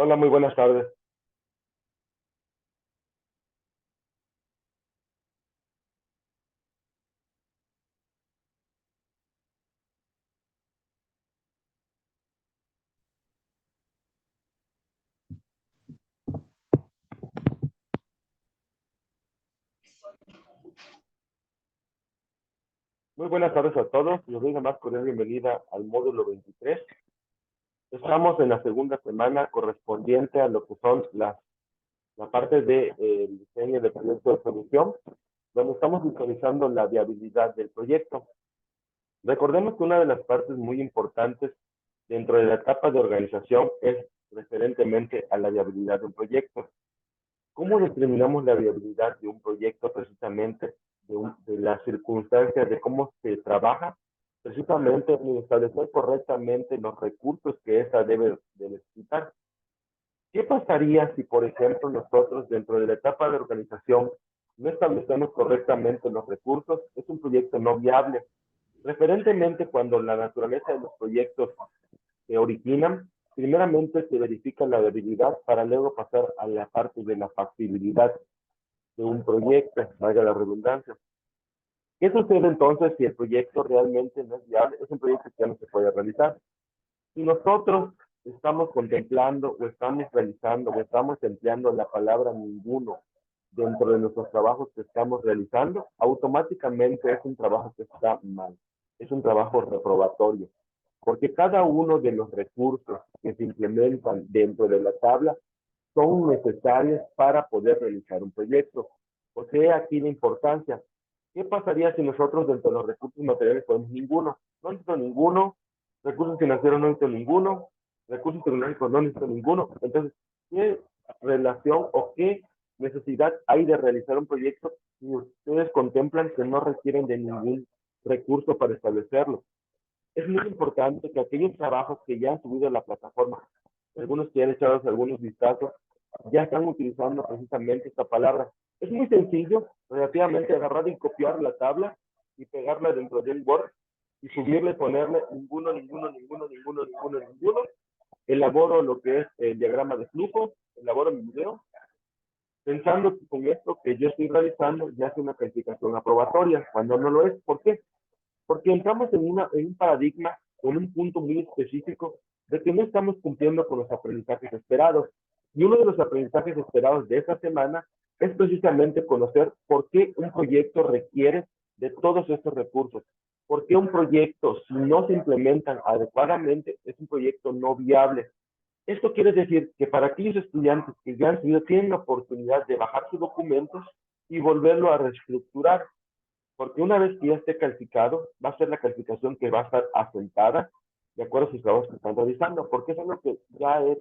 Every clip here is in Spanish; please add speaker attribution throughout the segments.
Speaker 1: Hola, muy buenas tardes. Muy buenas tardes a todos. Les doy la más cordial bienvenida al módulo 23. Estamos en la segunda semana correspondiente a lo que son la parte de diseño de proyecto de solución, donde estamos visualizando la viabilidad del proyecto. Recordemos que una de las partes muy importantes dentro de la etapa de organización es referentemente a la viabilidad de un proyecto. ¿Cómo determinamos la viabilidad de un proyecto precisamente de las circunstancias de cómo se trabaja? Precisamente en establecer correctamente los recursos que esa debe de necesitar. ¿Qué pasaría si, por ejemplo, nosotros dentro de la etapa de organización no establecemos correctamente los recursos? Es un proyecto no viable. Referentemente, cuando la naturaleza de los proyectos se originan, primeramente se verifica la viabilidad para luego pasar a la parte de la factibilidad de un proyecto, valga la redundancia. ¿Qué sucede entonces si el proyecto realmente no es viable? Es un proyecto que ya no se puede realizar. Si nosotros estamos contemplando o estamos realizando o estamos empleando la palabra ninguno dentro de nuestros trabajos que estamos realizando, automáticamente es un trabajo que está mal, es un trabajo reprobatorio, porque cada uno de los recursos que se implementan dentro de la tabla son necesarios para poder realizar un proyecto. ¿Por qué aquí la importancia? ¿Qué pasaría si nosotros dentro de los recursos materiales ponemos ninguno? No necesito ninguno, recursos financieros no necesito ninguno, recursos tecnológicos no necesito ninguno. Entonces, ¿qué relación o qué necesidad hay de realizar un proyecto si ustedes contemplan que no requieren de ningún recurso para establecerlo? Es muy importante que aquellos trabajos que ya han subido a la plataforma, algunos que han echado algunos vistazos, ya están utilizando precisamente esta palabra. Es muy sencillo, relativamente agarrar y copiar la tabla y pegarla dentro del Word y subirle, ponerle ninguno, ninguno, ninguno, ninguno, ninguno, ninguno. Elaboro lo que es el diagrama de flujo, elaboro mi video, pensando que con esto que yo estoy realizando ya es una calificación aprobatoria, cuando no lo es. ¿Por qué? Porque entramos en un paradigma, con un punto muy específico, de que no estamos cumpliendo con los aprendizajes esperados. Y uno de los aprendizajes esperados de esta semana es precisamente conocer por qué un proyecto requiere de todos estos recursos. ¿Por qué un proyecto, si no se implementan adecuadamente, es un proyecto no viable? Esto quiere decir que para aquellos estudiantes que ya han tenido, tienen la oportunidad de bajar sus documentos y volverlo a reestructurar, porque una vez que ya esté calificado, va a ser la calificación que va a estar asentada de acuerdo a sus trabajos que están realizando, porque eso es lo que ya he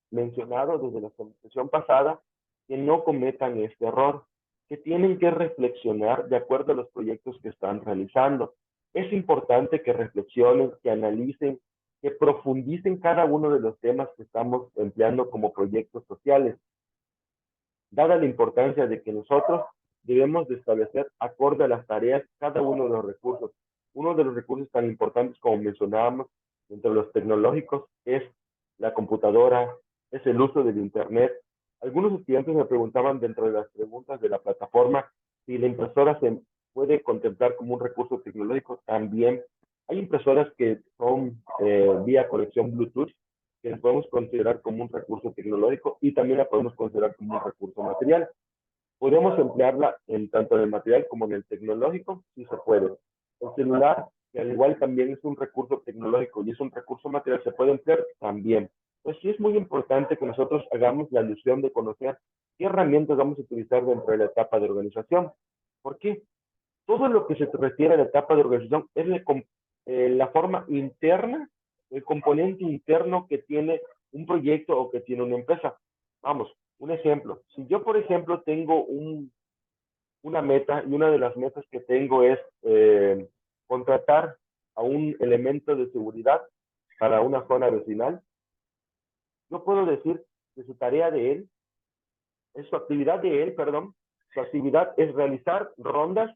Speaker 1: mencionado desde la sesión pasada, que no cometan este error, que tienen que reflexionar de acuerdo a los proyectos que están realizando. Es importante que reflexionen, que analicen, que profundicen cada uno de los temas que estamos empleando como proyectos sociales, dada la importancia de que nosotros debemos de establecer acorde a las tareas cada uno de los recursos. Uno de los recursos tan importantes como mencionábamos entre los tecnológicos es la computadora, es el uso del Internet. Algunos estudiantes me preguntaban dentro de las preguntas de la plataforma si la impresora se puede contemplar como un recurso tecnológico. También hay impresoras que son vía conexión Bluetooth, que podemos considerar como un recurso tecnológico y también la podemos considerar como un recurso material. Podemos emplearla en tanto en el material como en el tecnológico, si se puede. El celular, que al igual también es un recurso tecnológico y es un recurso material, se puede emplear también. Pues sí es muy importante que nosotros hagamos la ilusión de conocer qué herramientas vamos a utilizar dentro de la etapa de organización. ¿Por qué? Todo lo que se refiere a la etapa de organización es la forma interna, el componente interno que tiene un proyecto o que tiene una empresa. Vamos, un ejemplo. Si yo, por ejemplo, tengo una meta y una de las metas que tengo es contratar a un elemento de seguridad para una zona vecinal, yo puedo decir que su tarea de él, es su actividad de él, perdón, su actividad es realizar rondas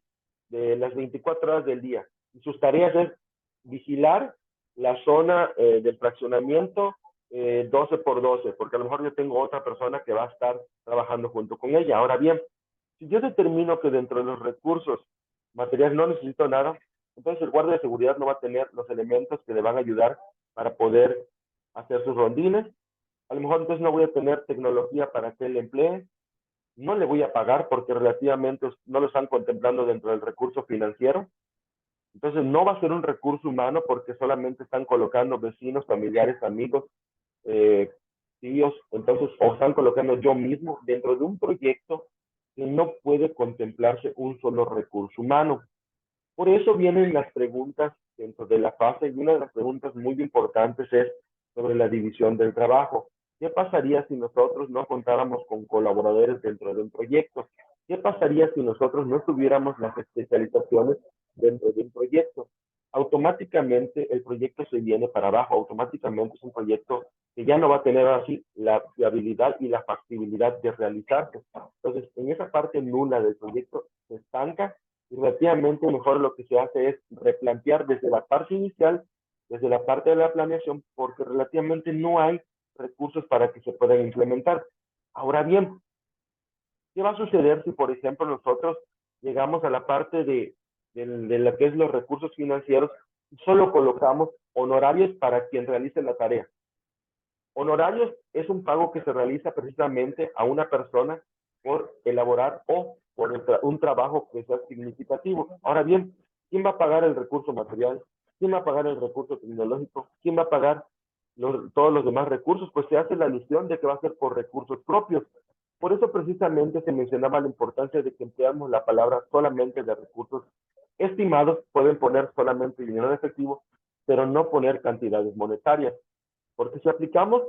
Speaker 1: de las 24 horas del día. Y sus tareas es vigilar la zona del fraccionamiento, 12 por 12, porque a lo mejor yo tengo otra persona que va a estar trabajando junto con ella. Ahora bien, si yo determino que dentro de los recursos materiales no necesito nada, entonces el guardia de seguridad no va a tener los elementos que le van a ayudar para poder hacer sus rondines. A lo mejor entonces no voy a tener tecnología para que él emplee, no le voy a pagar porque relativamente no lo están contemplando dentro del recurso financiero. Entonces no va a ser un recurso humano porque solamente están colocando vecinos, familiares, amigos, eh, tíos, entonces o están colocando yo mismo dentro de un proyecto que no puede contemplarse un solo recurso humano. Por eso vienen las preguntas dentro de la fase, y una de las preguntas muy importantes es sobre la división del trabajo. ¿Qué pasaría si nosotros no contáramos con colaboradores dentro de un proyecto? ¿Qué pasaría si nosotros no tuviéramos las especializaciones dentro de un proyecto? Automáticamente el proyecto se viene para abajo, automáticamente es un proyecto que ya no va a tener así la viabilidad y la factibilidad de realizarse. Entonces, en esa parte nula del proyecto se estanca y relativamente mejor lo que se hace es replantear desde la parte inicial, desde la parte de la planeación, porque relativamente no hay recursos para que se puedan implementar. Ahora bien, ¿qué va a suceder si, por ejemplo, nosotros llegamos a la parte de lo que es los recursos financieros y solo colocamos honorarios para quien realice la tarea? Honorarios es un pago que se realiza precisamente a una persona por elaborar o por un trabajo que sea significativo. Ahora bien, ¿quién va a pagar el recurso material? ¿Quién va a pagar el recurso tecnológico? ¿Quién va a pagar todos los demás recursos? Pues se hace la alusión de que va a ser por recursos propios. Por eso precisamente se mencionaba la importancia de que empleamos la palabra solamente de recursos estimados. Pueden poner solamente dinero en efectivo, pero no poner cantidades monetarias. Porque si aplicamos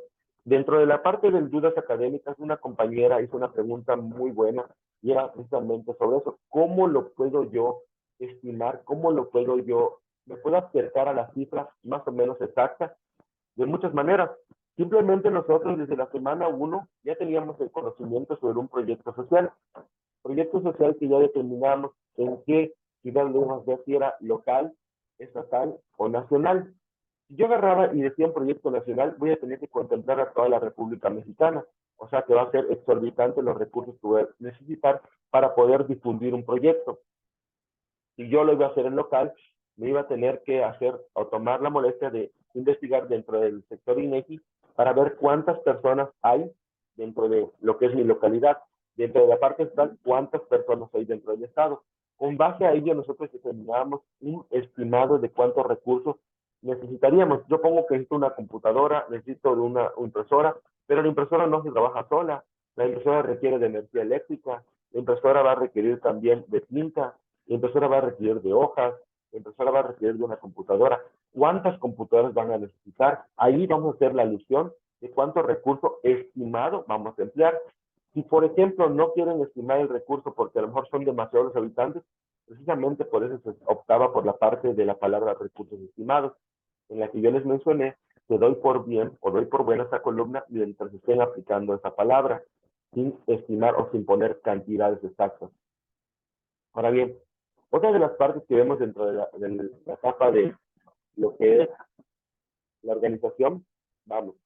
Speaker 1: dentro de la parte de dudas académicas, una compañera hizo una pregunta muy buena y era precisamente sobre eso. ¿Cómo lo puedo yo estimar? ¿Cómo lo puedo yo, me puedo acercar a la cifra más o menos exacta? De muchas maneras. Simplemente nosotros desde la semana 1 ya teníamos el conocimiento sobre un proyecto social que ya determinamos en qué ciudad lo íbamos a ver, si era local, estatal o nacional. Si yo agarraba y decía un proyecto nacional, voy a tener que contemplar a toda la República Mexicana. O sea que va a ser exorbitante los recursos que voy a necesitar para poder difundir un proyecto. Si yo lo iba a hacer en local, me iba a tener que hacer o tomar la molestia de investigar dentro del sector INEGI para ver cuántas personas hay dentro de lo que es mi localidad. Dentro de la parte estatal, cuántas personas hay dentro del estado. Con base a ello, nosotros determinamos un estimado de cuántos recursos necesitaríamos. Yo pongo que necesito una computadora, necesito de una impresora, pero la impresora no se trabaja sola. La impresora requiere de energía eléctrica, la impresora va a requerir también de tinta, la impresora va a requerir de hojas, la impresora va a requerir de una computadora. ¿Cuántas computadoras van a necesitar? Ahí vamos a hacer la alusión de cuánto recurso estimado vamos a emplear. Si, por ejemplo, no quieren estimar el recurso porque a lo mejor son demasiados habitantes, precisamente por eso se optaba por la parte de la palabra recursos estimados, en la que yo les mencioné que doy por bien o doy por buena esa columna mientras estén aplicando esa palabra, sin estimar o sin poner cantidades exactas. Ahora bien, otra de las partes que vemos dentro de la etapa de lo que es la organización, vamos,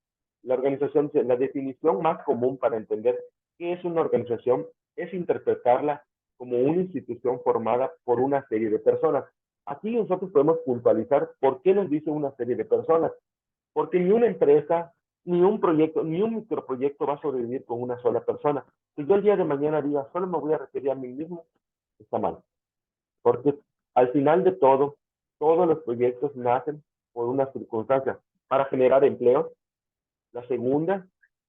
Speaker 1: la organización, la definición más común para entender qué es una organización es interpretarla como una institución formada por una serie de personas. Aquí nosotros podemos puntualizar por qué nos dice una serie de personas, porque ni una empresa, ni un proyecto, ni un microproyecto va a sobrevivir con una sola persona. Si yo el día de mañana diga, solo me voy a referir a mí mismo, está mal. Porque al final de todo, todos los proyectos nacen por una circunstancia, para generar empleo, la segunda,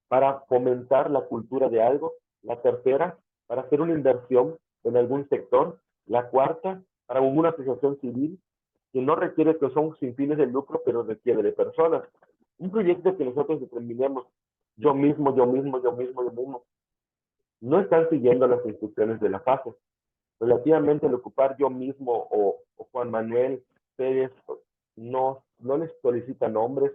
Speaker 1: para fomentar la cultura de algo, la tercera, para hacer una inversión en algún sector, la cuarta, para una asociación civil que no requiere que son sin fines de lucro, pero requiere de personas. Un proyecto que nosotros determinemos yo mismo, yo mismo, yo mismo, yo mismo, no están siguiendo las instrucciones de la fase. Relativamente al ocupar yo mismo o Juan Manuel Pérez, no les solicita nombres,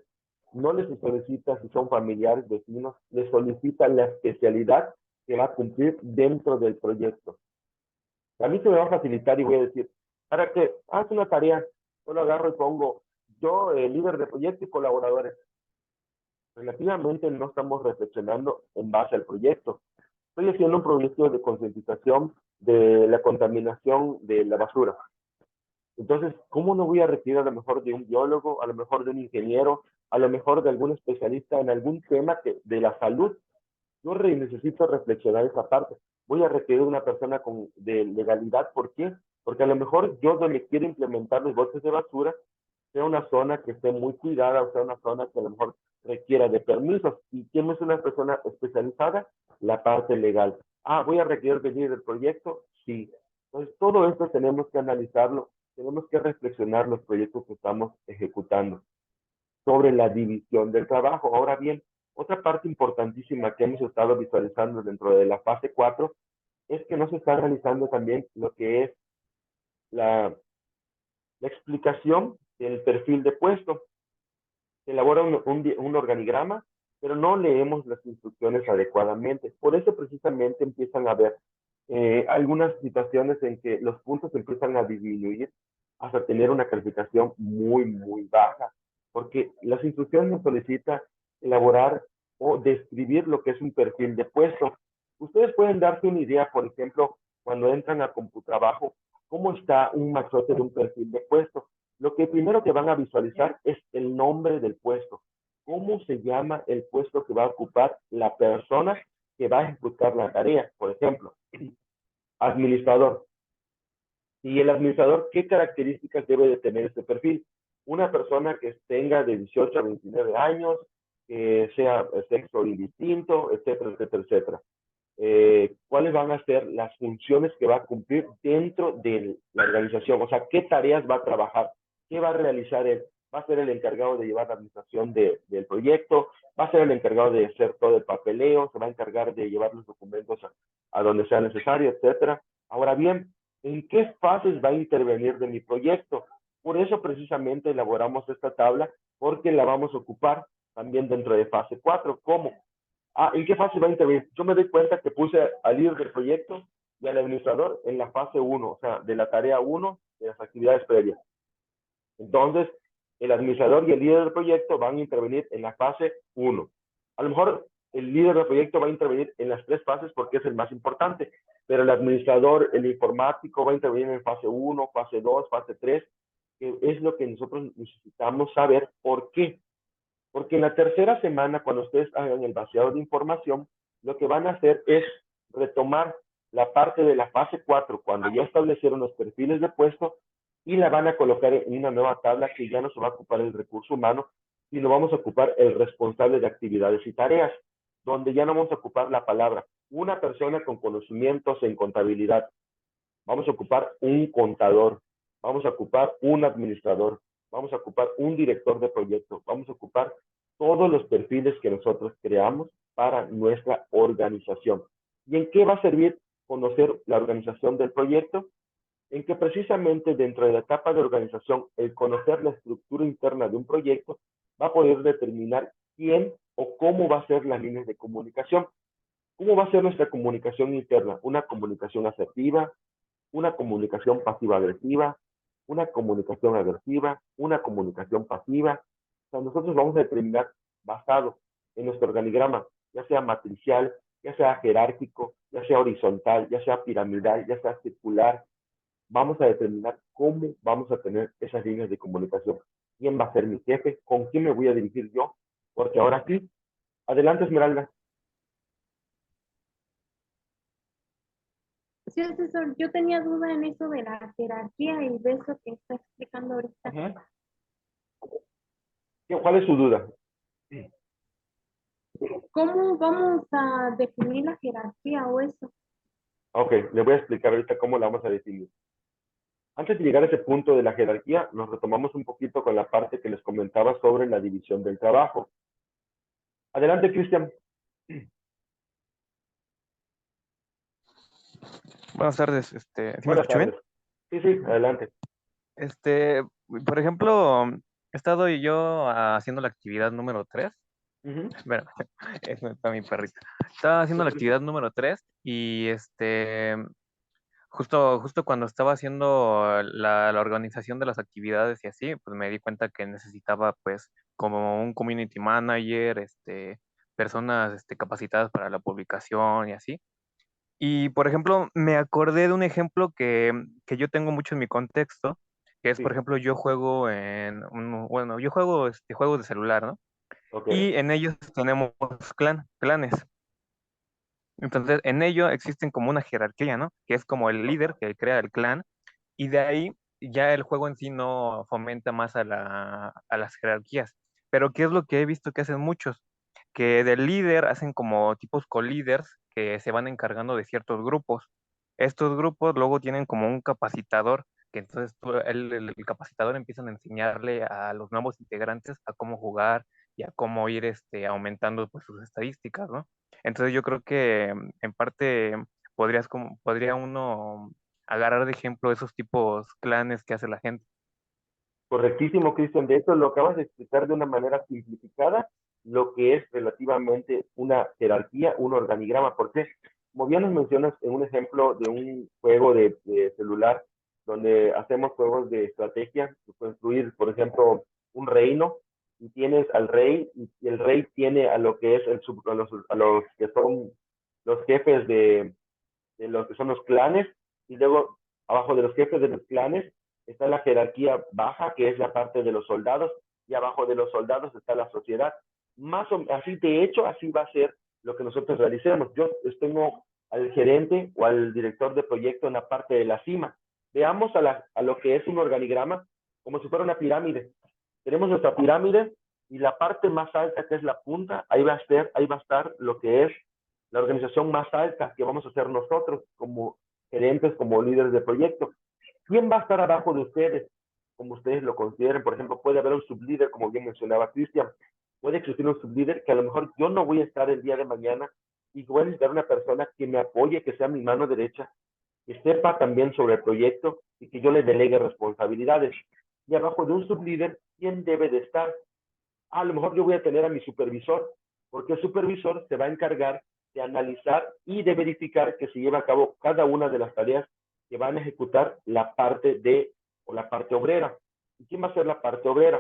Speaker 1: no les solicita si son familiares, vecinos, les solicita la especialidad que va a cumplir dentro del proyecto. A mí se me va a facilitar y voy a decir, para que haz una tarea, yo lo agarro y pongo yo, líder de proyecto y colaboradores. relativamente no estamos reflexionando en base al proyecto. Estoy haciendo un proyecto de concientización de la contaminación de la basura. Entonces, ¿cómo no voy a requerir a lo mejor de un biólogo, a lo mejor de un ingeniero, a lo mejor de algún especialista en algún tema de la salud? Yo necesito reflexionar esa parte. Voy a requerir una persona de legalidad. ¿Por qué? Porque a lo mejor yo donde quiero implementar los botes de basura sea una zona que esté muy cuidada, o sea una zona que a lo mejor requiera de permisos. ¿Y quién es una persona especializada? La parte legal. Ah, ¿voy a requerir venir del proyecto? Sí. Entonces, todo esto tenemos que analizarlo, tenemos que reflexionar los proyectos que estamos ejecutando sobre la división del trabajo. Ahora bien, otra parte importantísima que hemos estado visualizando dentro de la fase 4 es que no se está realizando también lo que es la, la explicación del perfil de puesto. Se elabora un organigrama, pero no leemos las instrucciones adecuadamente. Por eso precisamente empiezan a haber algunas situaciones en que los puntos empiezan a disminuir hasta tener una calificación muy, muy baja, porque las instrucciones nos solicita elaborar o describir lo que es un perfil de puesto. Ustedes pueden darse una idea, por ejemplo, cuando entran a CompuTrabajo, cómo está un machote de un perfil de puesto. Lo que primero que van a visualizar es el nombre del puesto. ¿Cómo se llama el puesto que va a ocupar la persona que va a ejecutar la tarea? Por ejemplo, administrador. Y el administrador, ¿qué características debe de tener este perfil? Una persona que tenga de 18 a 29 años, que sea sexo indistinto, etcétera, etcétera, etcétera. ¿Cuáles van a ser las funciones que va a cumplir dentro de la organización? O sea, ¿qué tareas va a trabajar? ¿Qué va a realizar él? ¿Va a ser el encargado de llevar la administración del proyecto? ¿Va a ser el encargado de hacer todo el papeleo? ¿Se va a encargar de llevar los documentos a donde sea necesario, etcétera? Ahora bien, ¿en qué fases va a intervenir de mi proyecto? Por eso precisamente elaboramos esta tabla, porque la vamos a ocupar también dentro de fase 4. ¿Cómo? Ah, ¿en qué fase va a intervenir? Yo me doy cuenta que puse al líder del proyecto y al administrador en la fase 1, o sea, de la tarea 1 de las actividades previas. Entonces, el administrador y el líder del proyecto van a intervenir en la fase 1. A lo mejor el líder del proyecto va a intervenir en las 3 fases porque es el más importante, pero el administrador, el informático va a intervenir en fase 1, fase 2, fase 3, que es lo que nosotros necesitamos saber. ¿Por qué? Porque en la tercera semana, cuando ustedes hagan el vaciado de información, lo que van a hacer es retomar la parte de la fase 4 cuando ya establecieron los perfiles de puesto, y la van a colocar en una nueva tabla que ya no se va a ocupar el recurso humano, sino vamos a ocupar el responsable de actividades y tareas, donde ya no vamos a ocupar la palabra una persona con conocimientos en contabilidad. Vamos a ocupar un contador, vamos a ocupar un administrador, vamos a ocupar un director de proyecto, vamos a ocupar todos los perfiles que nosotros creamos para nuestra organización. ¿Y en qué va a servir conocer la organización del proyecto? En que precisamente dentro de la etapa de organización, el conocer la estructura interna de un proyecto va a poder determinar quién o cómo va a ser las líneas de comunicación. ¿Cómo va a ser nuestra comunicación interna? Una comunicación asertiva, una comunicación pasiva-agresiva, una comunicación agresiva, una comunicación pasiva. O sea, nosotros vamos a determinar basado en nuestro organigrama, ya sea matricial, ya sea jerárquico, ya sea horizontal, ya sea piramidal, ya sea circular. Vamos a determinar cómo vamos a tener esas líneas de comunicación. ¿Quién va a ser mi jefe? ¿Con quién me voy a dirigir yo? Porque ahora sí, adelante Esmeralda.
Speaker 2: Sí, asesor, yo tenía duda en eso de la jerarquía y de eso que está explicando ahorita.
Speaker 1: Ajá. ¿Cuál es su duda?
Speaker 2: ¿Cómo vamos a definir la jerarquía o eso?
Speaker 1: Ok, le voy a explicar ahorita cómo la vamos a definir. Antes de llegar a ese punto de la jerarquía, nos retomamos un poquito con la parte que les comentaba sobre la división del trabajo. Adelante, Cristian.
Speaker 3: Buenas tardes, ¿sí me
Speaker 1: Buenas
Speaker 3: escucho bien?
Speaker 1: tardes. Sí, sí, adelante.
Speaker 3: Este, por ejemplo, he estado yo haciendo la actividad número 3.
Speaker 1: Ujú.
Speaker 3: Espera, es para mi perrito. Estaba haciendo
Speaker 1: No
Speaker 3: la
Speaker 1: te
Speaker 3: actividad
Speaker 1: preocupes.
Speaker 3: número 3 y justo cuando estaba haciendo la organización de las actividades y así, pues me di cuenta que necesitaba pues como un community manager, personas capacitadas para la publicación y así. Y por ejemplo, me acordé de un ejemplo que yo tengo mucho en mi contexto, que es, por
Speaker 1: Sí,
Speaker 3: ejemplo, yo juego bueno, yo juego juegos de celular, ¿no?
Speaker 1: ok,
Speaker 3: Y en ellos tenemos clanes. Entonces, en ello existen como una jerarquía, ¿no? Que es como el líder que crea el clan, y de ahí ya el juego en sí no fomenta más a las jerarquías. Pero ¿qué es lo que he visto que hacen muchos? Que del líder hacen como tipos co-líders que se van encargando de ciertos grupos. Estos grupos luego tienen como un capacitador, que entonces el capacitador empiezan a enseñarle a los nuevos integrantes a cómo jugar y a cómo ir aumentando pues, sus estadísticas, ¿no? Entonces yo creo que en parte podría uno agarrar de ejemplo esos tipos clanes que hace la gente.
Speaker 1: correctísimo, Cristian. De hecho, lo acabas de explicar de una manera simplificada, lo que es relativamente una jerarquía, un organigrama. ¿Por qué? Como bien nos mencionas en un ejemplo de un juego de celular, donde hacemos juegos de estrategia, construir, por ejemplo, un reino, y tienes al rey, y el rey tiene a lo que es a los que son los jefes de los que son los clanes, y luego abajo de los jefes de los clanes está la jerarquía baja, que es la parte de los soldados, y abajo de los soldados está la sociedad. Más o así, de hecho, así va a ser lo que nosotros realicemos. Yo tengo al gerente o al director de proyecto en la parte de la cima. Veamos a lo que es un organigrama como si fuera una pirámide. Tenemos nuestra pirámide y la parte más alta, que es la punta, ahí va a estar lo que es la organización más alta que vamos a hacer nosotros como gerentes, como líderes de proyecto. ¿Quién va a estar abajo de ustedes? Como ustedes lo consideren. Por ejemplo, puede haber un sublíder, como bien mencionaba Cristian. Puede existir un sublíder que a lo mejor yo no voy a estar el día de mañana y voy a necesitar una persona que me apoye, que sea mi mano derecha, que sepa también sobre el proyecto y que yo le delegue responsabilidades. Y abajo de un sublíder, ¿quién debe de estar? A lo mejor yo voy a tener a mi supervisor, porque el supervisor se va a encargar de analizar y de verificar que se lleva a cabo cada una de las tareas que van a ejecutar la parte de o la parte obrera. ¿Y quién va a ser la parte obrera?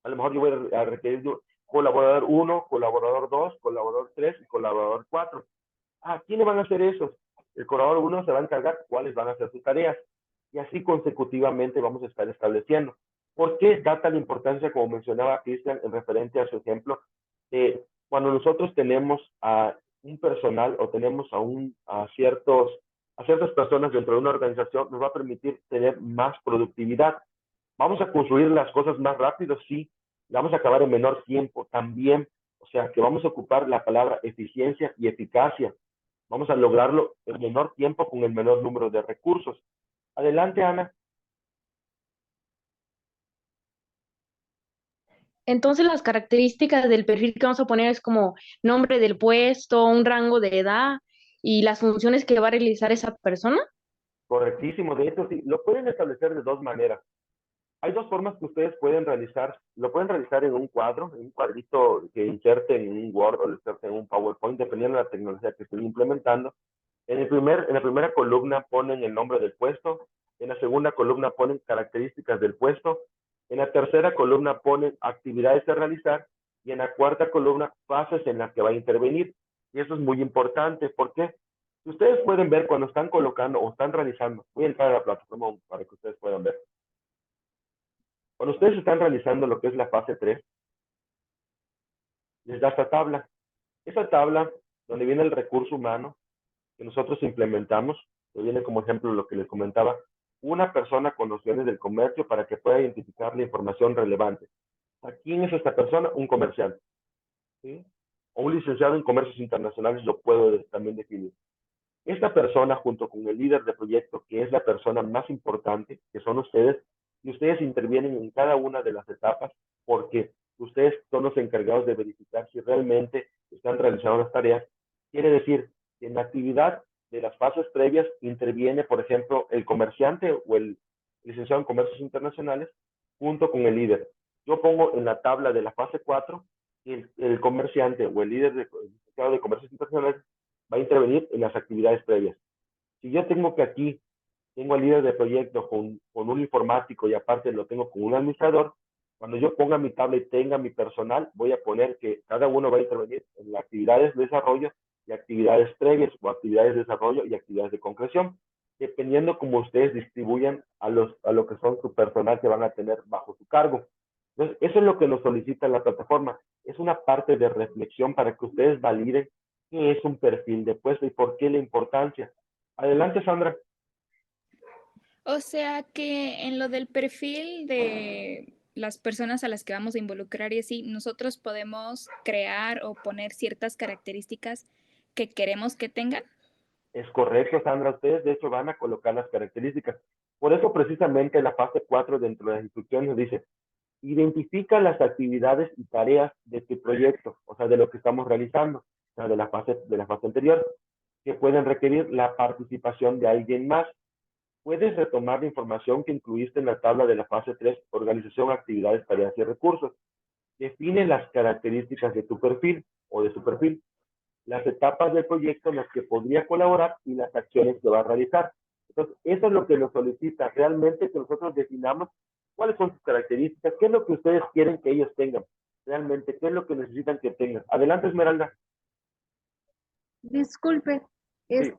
Speaker 1: A lo mejor yo voy a requerir de colaborador 1, colaborador 2, colaborador 3 y colaborador 4. ¿Quiénes van a hacer esos? El colaborador 1 se va a encargar cuáles van a ser sus tareas. Y así consecutivamente vamos a estar estableciendo. ¿Por qué da tal importancia, como mencionaba Cristian, en referente a su ejemplo? Cuando nosotros tenemos a un personal o tenemos a ciertas personas dentro de una organización, nos va a permitir tener más productividad. Vamos a construir las cosas más rápido, sí. Vamos a acabar en menor tiempo también. O sea, que vamos a ocupar la palabra eficiencia y eficacia. Vamos a lograrlo en menor tiempo con el menor número de recursos. Adelante, Ana.
Speaker 4: Entonces las características del perfil que vamos a poner es como nombre del puesto, un rango de edad y las funciones que va a realizar esa persona.
Speaker 1: Correctísimo. De hecho, sí, lo pueden establecer de dos maneras. Hay dos formas que ustedes pueden realizar. Lo pueden realizar en un cuadro, en un cuadrito que inserten en un Word o lo inserten en un PowerPoint, dependiendo de la tecnología que estén implementando. En la primera columna ponen el nombre del puesto, en la segunda columna ponen características del puesto, en la tercera columna ponen actividades a realizar y en la cuarta columna fases en las que va a intervenir. Y eso es muy importante. ¿Por qué? Si ustedes pueden ver cuando están colocando o están realizando, voy a entrar a la plataforma para que ustedes puedan ver. Cuando ustedes están realizando lo que es la fase 3, les da esta tabla. Esa tabla, donde viene el recurso humano, que nosotros implementamos, que viene como ejemplo lo que les comentaba, una persona con nociones del comercio para que pueda identificar la información relevante. ¿A quién es esta persona? Un comerciante. ¿Sí? O un licenciado en comercios internacionales lo puedo también definir. Esta persona, junto con el líder de proyecto, que es la persona más importante, que son ustedes, y ustedes intervienen en cada una de las etapas porque ustedes son los encargados de verificar si realmente están realizando las tareas. Quiere decir que en la actividad de las fases previas interviene, por ejemplo, el comerciante o el licenciado en comercios internacionales junto con el líder. Yo pongo en la tabla de la fase 4 que el comerciante o el líder el licenciado de comercios internacionales va a intervenir en las actividades previas. Si yo tengo que aquí, tengo al líder de proyecto con un informático y aparte lo tengo con un administrador, cuando yo ponga mi tabla y tenga mi personal, voy a poner que cada uno va a intervenir en las actividades de desarrollo y actividades previas o actividades de desarrollo y actividades de concreción, dependiendo cómo ustedes distribuyan a lo que son su personal que van a tener bajo su cargo. Entonces, eso es lo que nos solicita la plataforma. Es una parte de reflexión para que ustedes validen qué es un perfil de puesto y por qué la importancia. Adelante, Sandra.
Speaker 5: O sea que en lo del perfil de las personas a las que vamos a involucrar y así, nosotros podemos crear o poner ciertas características que queremos que tengan.
Speaker 1: Es correcto, Sandra. Ustedes, de hecho, van a colocar las características. Por eso, precisamente, la fase 4 dentro de las instrucciones dice, identifica las actividades y tareas de tu proyecto, o sea, de lo que estamos realizando, o sea, de la fase anterior, que pueden requerir la participación de alguien más. Puedes retomar la información que incluiste en la tabla de la fase 3, organización, actividades, tareas y recursos. Define las características de tu perfil o de su perfil, las etapas del proyecto en las que podría colaborar y las acciones que va a realizar. Entonces, eso es lo que nos solicita realmente, que nosotros definamos cuáles son sus características, qué es lo que ustedes quieren que ellos tengan, realmente, qué es lo que necesitan que tengan. Adelante, Esmeralda.
Speaker 2: Disculpe,
Speaker 1: Sí.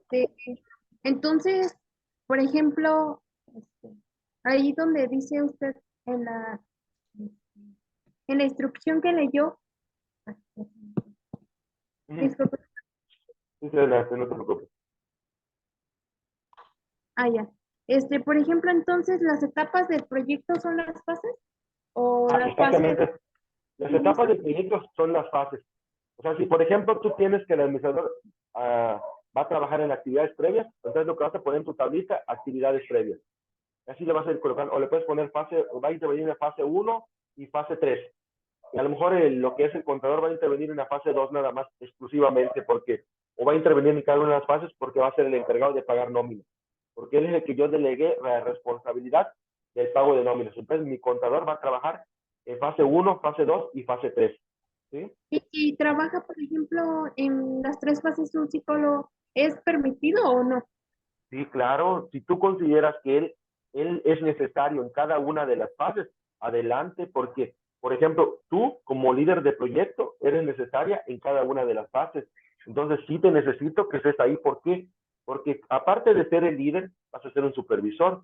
Speaker 2: entonces, por ejemplo, ahí donde dice usted en la instrucción que leyó, disculpe,
Speaker 1: Sí, adelante, no te preocupes.
Speaker 2: ya. Por ejemplo, entonces, ¿las etapas del proyecto son las fases? ¿O las fases?
Speaker 1: Exactamente. Las etapas del proyecto son las fases. O sea, si por ejemplo tú tienes que el administrador va a trabajar en actividades previas, entonces lo que vas a poner en tu tablita, actividades previas. Así le vas a ir colocando, o le puedes poner fase, o va a intervenir en la fase 1 y fase 3. Y a lo mejor lo que es el contador va a intervenir en la fase 2 nada más, exclusivamente, porque, o va a intervenir en cada una de las fases porque va a ser el encargado de pagar nóminas. Porque él es el que yo delegué la responsabilidad del pago de nóminas. Entonces mi contador va a trabajar en fase 1, fase 2 y fase 3. ¿Sí?
Speaker 2: Y trabaja, por ejemplo, en las tres fases un psicólogo, ¿es permitido o no?
Speaker 1: Sí, claro. Si tú consideras que él es necesario en cada una de las fases, adelante, porque, por ejemplo, tú como líder de proyecto eres necesaria en cada una de las fases. Entonces, sí te necesito que estés ahí. ¿Por qué? Porque aparte de ser el líder, vas a ser un supervisor.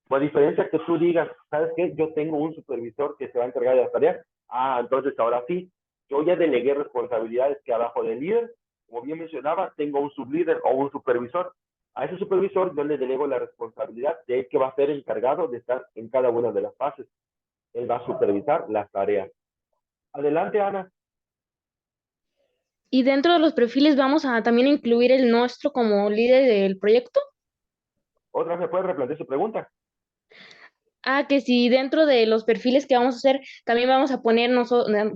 Speaker 1: O a diferencia que tú digas, ¿sabes qué? Yo tengo un supervisor que se va a encargar de las tareas. Entonces ahora sí, yo ya delegué responsabilidades que abajo del líder, como bien mencionaba, tengo un sublíder o un supervisor. A ese supervisor yo le delego la responsabilidad de que va a ser encargado de estar en cada una de las fases. Él va a supervisar las tareas. Adelante, Ana.
Speaker 4: Y dentro de los perfiles vamos a también incluir el nuestro como líder del proyecto.
Speaker 1: ¿Otra vez me puede replantear su pregunta?
Speaker 4: Que si dentro de los perfiles que vamos a hacer, también vamos a poner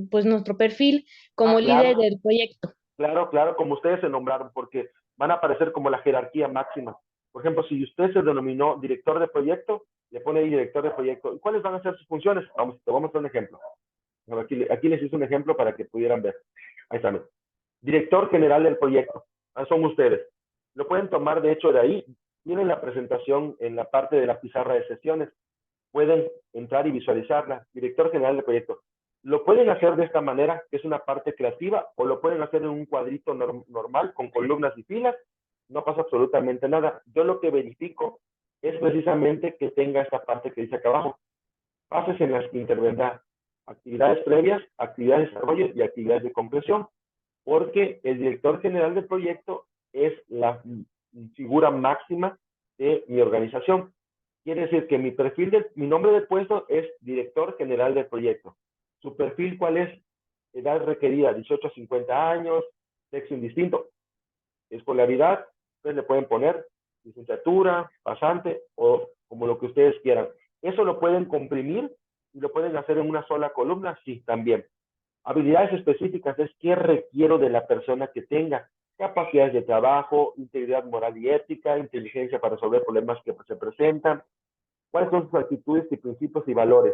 Speaker 4: pues nuestro perfil como líder
Speaker 1: Claro.
Speaker 4: del proyecto.
Speaker 1: Claro, claro, como ustedes se nombraron, porque van a aparecer como la jerarquía máxima. Por ejemplo, si usted se denominó director de proyecto, le pone ahí director de proyecto. ¿Y cuáles van a ser sus funciones? Te vamos a hacer un ejemplo. Aquí les hice un ejemplo para que pudieran ver. Ahí está. Director general del proyecto. Son ustedes. Lo pueden tomar, de hecho, de ahí. Tienen la presentación en la parte de la pizarra de sesiones. Pueden entrar y visualizarla. Director general del proyecto. Lo pueden hacer de esta manera, que es una parte creativa, o lo pueden hacer en un cuadrito normal, con columnas y filas. No pasa absolutamente nada. Yo lo que verifico es precisamente que tenga esta parte que dice acá abajo. Fases en las que intervendrá actividades previas, actividades de desarrollo y actividades de concreción, porque el director general del proyecto es la figura máxima de mi organización. Quiere decir que mi nombre de puesto es director general del proyecto. ¿Su perfil cuál es? Edad requerida, 18 a 50 años, sexo indistinto, escolaridad, ustedes le pueden poner licenciatura, pasante o como lo que ustedes quieran. Eso lo pueden comprimir y lo pueden hacer en una sola columna, sí, también. Habilidades específicas es qué requiero de la persona que tenga. Capacidades de trabajo, integridad moral y ética, inteligencia para resolver problemas que se presentan. ¿Cuáles son sus actitudes y principios y valores?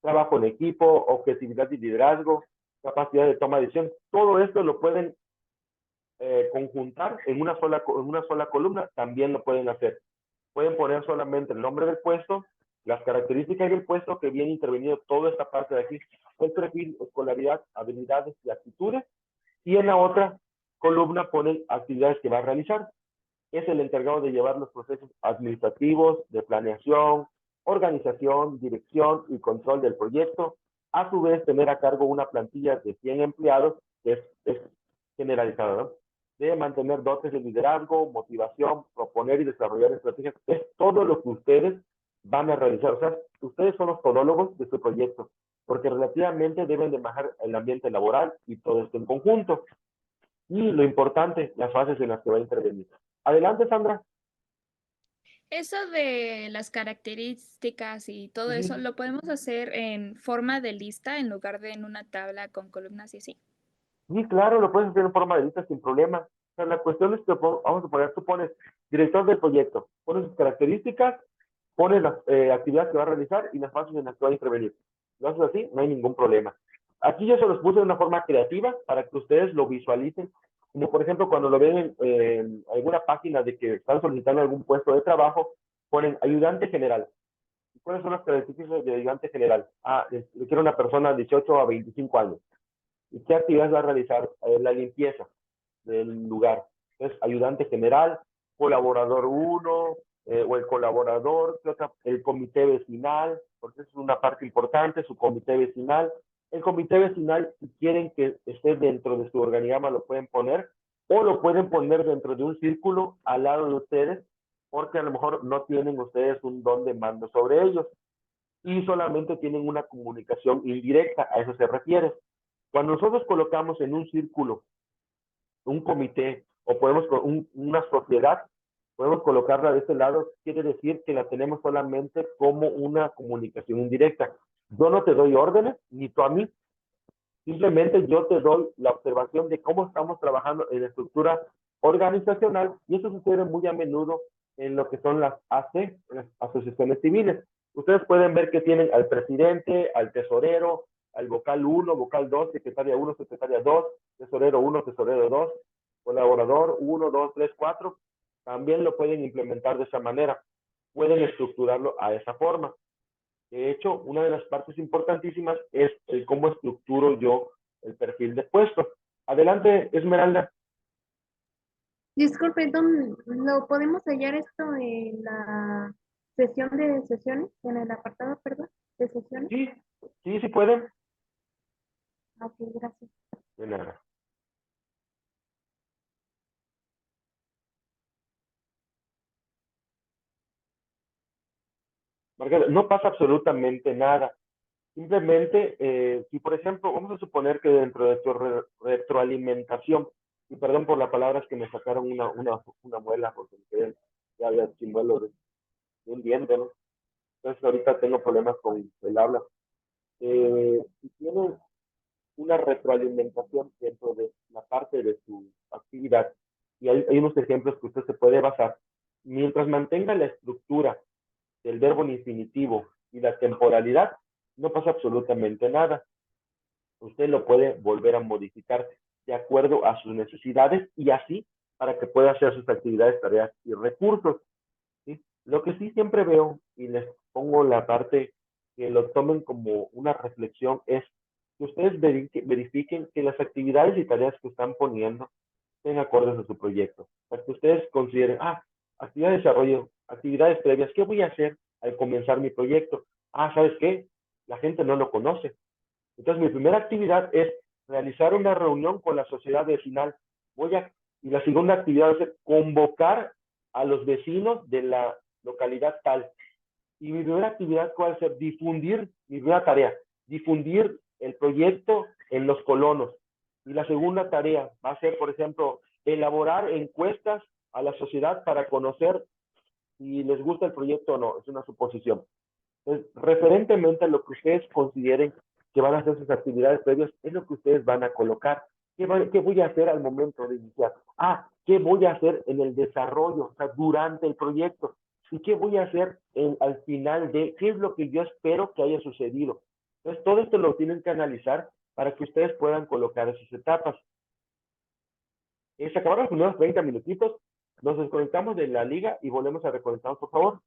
Speaker 1: Trabajo en equipo, objetividad y liderazgo, capacidad de toma de decisión. Todo esto lo pueden conjuntar en una sola columna, también lo pueden hacer. Pueden poner solamente el nombre del puesto, las características del puesto que viene intervenido toda esta parte de aquí, el perfil, escolaridad, habilidades y actitudes, y en la otra columna ponen actividades que va a realizar. Es el encargado de llevar los procesos administrativos, de planeación, organización, dirección y control del proyecto. A su vez, tener a cargo una plantilla de 100 empleados, que es generalizada, ¿no? De mantener dotes de liderazgo, motivación, proponer y desarrollar estrategias. Es todo lo que ustedes van a realizar. O sea, ustedes son los todólogos de su proyecto, porque relativamente deben de manejar el ambiente laboral y todo esto en conjunto. Y lo importante, las fases en las que va a intervenir. Adelante, Sandra.
Speaker 5: Eso de las características y todo eso, ¿lo podemos hacer en forma de lista en lugar de en una tabla con columnas y así?
Speaker 1: Sí, claro, lo puedes hacer en forma de lista sin problema. O sea, la cuestión es que vamos a poner, tú pones director del proyecto, pones sus características, pones las actividades que va a realizar y las fases en las que va a intervenir. Lo haces así, no hay ningún problema. Aquí yo se los puse de una forma creativa para que ustedes lo visualicen, como por ejemplo cuando lo ven en alguna página de que están solicitando algún puesto de trabajo, ponen ayudante general. ¿Cuáles son las características de ayudante general? Ah, le quiero una persona de 18 a 25 años. ¿Y qué actividades va a realizar? La limpieza del lugar. Entonces, ayudante general, colaborador 1, o el colaborador, el comité vecinal, porque es una parte importante, su comité vecinal. El comité vecinal, si quieren que esté dentro de su organigrama, lo pueden poner, o lo pueden poner dentro de un círculo al lado de ustedes, porque a lo mejor no tienen ustedes un don de mando sobre ellos y solamente tienen una comunicación indirecta, a eso se refiere. Cuando nosotros colocamos en un círculo un comité o podemos una sociedad, podemos colocarla de este lado, quiere decir que la tenemos solamente como una comunicación indirecta. Yo no te doy órdenes, ni tú a mí, simplemente yo te doy la observación de cómo estamos trabajando en la estructura organizacional y eso sucede muy a menudo en lo que son las AC, las asociaciones civiles. Ustedes pueden ver que tienen al presidente, al tesorero, al vocal 1, vocal 2, secretaria 1, secretaria 2, tesorero 1, tesorero 2, colaborador 1, 2, 3, 4. También lo pueden implementar de esa manera. Pueden estructurarlo a esa forma. De hecho, una de las partes importantísimas es el cómo estructuro yo el perfil de puesto. Adelante, Esmeralda.
Speaker 2: Disculpe, ¿lo podemos hallar esto en la sesión de sesiones? En el apartado, perdón, de sesiones.
Speaker 1: Sí, sí, sí pueden.
Speaker 2: Ok, gracias.
Speaker 1: De nada. Margarita, no pasa absolutamente nada. Simplemente, si por ejemplo, vamos a suponer que dentro de tu retroalimentación, y perdón por la palabra, es que me sacaron una muela, porque ya había chimuelo de un diente, ¿no? Entonces ahorita tengo problemas con el habla. Si tienes una retroalimentación dentro de la parte de tu actividad, y hay unos ejemplos que usted se puede basar, mientras mantenga la estructura del verbo en infinitivo y la temporalidad, no pasa absolutamente nada. Usted lo puede volver a modificar de acuerdo a sus necesidades y así para que pueda hacer sus actividades, tareas y recursos. ¿Sí? Lo que sí siempre veo, y les pongo la parte que lo tomen como una reflexión, es que ustedes verifiquen que las actividades y tareas que están poniendo estén acordes a su proyecto. Para que ustedes consideren, actividad de desarrollo, actividades previas, ¿qué voy a hacer al comenzar mi proyecto? ¿Sabes qué? La gente no lo conoce. Entonces, mi primera actividad es realizar una reunión con la sociedad vecinal. Y la segunda actividad es convocar a los vecinos de la localidad tal. Y mi primera actividad puede ser difundir, mi primera tarea, difundir el proyecto en los colonos. Y la segunda tarea va a ser, por ejemplo, elaborar encuestas a la sociedad para conocer si les gusta el proyecto o no. Es una suposición. Entonces, referentemente a lo que ustedes consideren que van a hacer sus actividades previas, es lo que ustedes van a colocar. ¿Qué voy a hacer al momento de iniciar? ¿Qué voy a hacer en el desarrollo, o sea, durante el proyecto? ¿Y qué voy a hacer al final de qué es lo que yo espero que haya sucedido? Entonces, todo esto lo tienen que analizar para que ustedes puedan colocar esas etapas. Se acabaron los primeros 30 minutitos. Nos desconectamos de la liga y volvemos a reconectarnos, por favor.